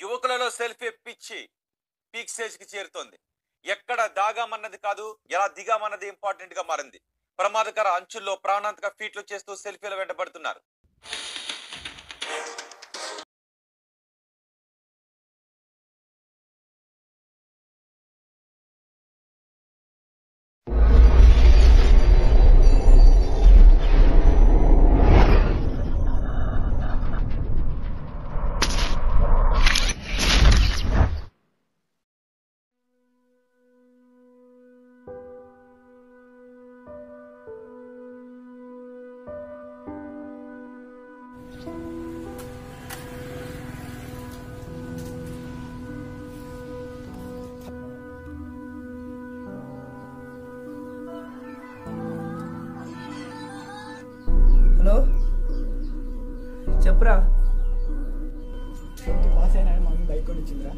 యువకులలో selfie పిచ్చి peak stage కి చేరుతోంది. ఎక్కడ దాగామన్నది కాదు, ఎలా దిగామన్నది ఇంపార్టెంట్ గా మారింది. ప్రమాదకర అంచుల్లో ప్రాణాంతక ఫీట్లు చేస్తూ సెల్ఫీలు వెంటబడుతున్నారు. హలో చెప్పురా. పాస్ అయినా మమ్మీ బైక్ కొని ఇచ్చిందిరా.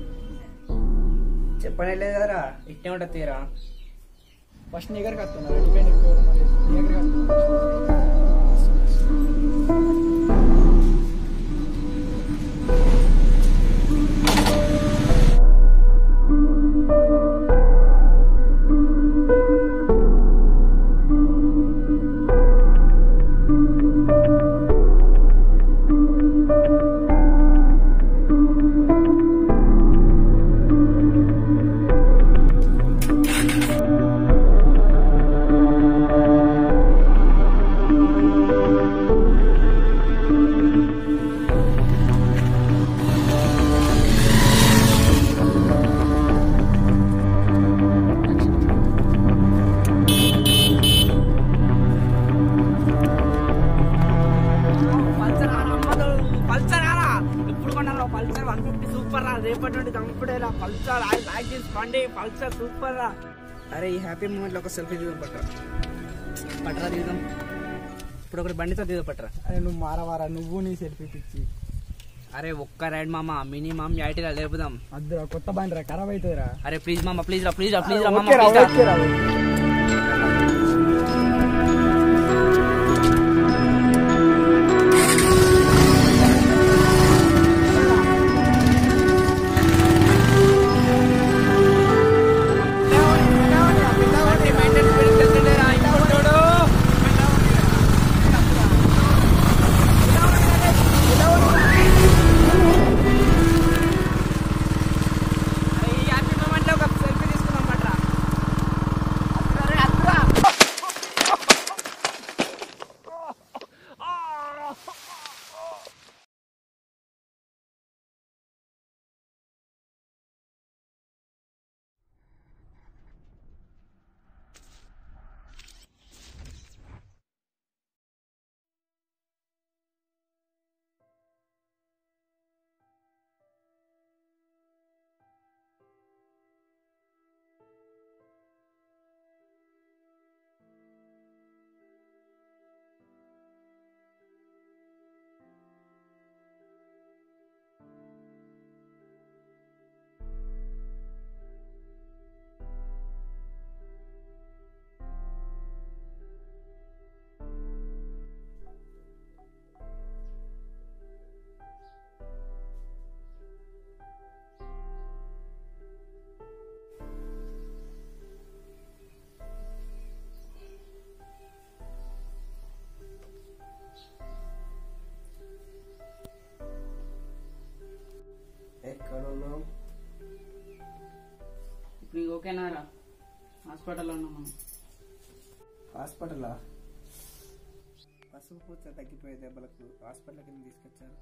చెప్పనే లేదు కదరా, ఇట్టే ఉంటుంది తీరా. ఫస్ట్ నీ దగ్గరికి వస్తున్నారు, టిఫిన్ ఎక్కువ మరి నీ దగ్గరికి వస్తున్నారు. పల్సర్ 150 సూపర్ రా, రేపటి నుండి computer Pulsar I like this బండి పల్సర్ సూపర్ రా. అరే ఈ హ్యాపీ మూమెంట్ లో ఒక సెల్ఫీ దిగుదాం పట్రా దిగుదాం. ఇప్పుడు ఒకటి బండితో దిగుదాం పట్రా. అరే నువ్వు మారవారా, నువ్వు నీ సెల్ఫీ పిచ్చి. అరే ఒక్క రైడ్ మామ, మినిమం 80 లేపుదాం. అద్దురా, కొత్త బండి రా, ఖరాబ్ అవుతుందిరా. అరే ప్లీజ్ మామ, ప్లీజ్ రా ప్లీజ్ రా ప్లీజ్ రా మామ. ఇప్పుడు ఓకేనారా? హాస్పిటల్లో ఉన్నాం మనం. హాస్పిటలా? పసుపు పూత తగ్గిపోయే దెబ్బలకు హాస్పిటల్కి తీసుకొచ్చారు.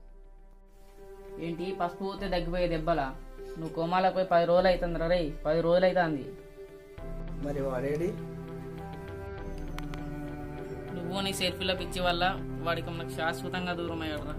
ఏంటి పసుపు పూతే తగ్గిపోయే దెబ్బలా? నువ్వు కోమాలకు పోయి 10 రోజులు అవుతుంది రే, 10 రోజులు అవుతుంది. మరి వాడేడి? నువ్వు నీ సెల్ఫీలో పిచ్చి వల్ల వాడికి మనకు శాశ్వతంగా దూరం అయ్యాడు రా.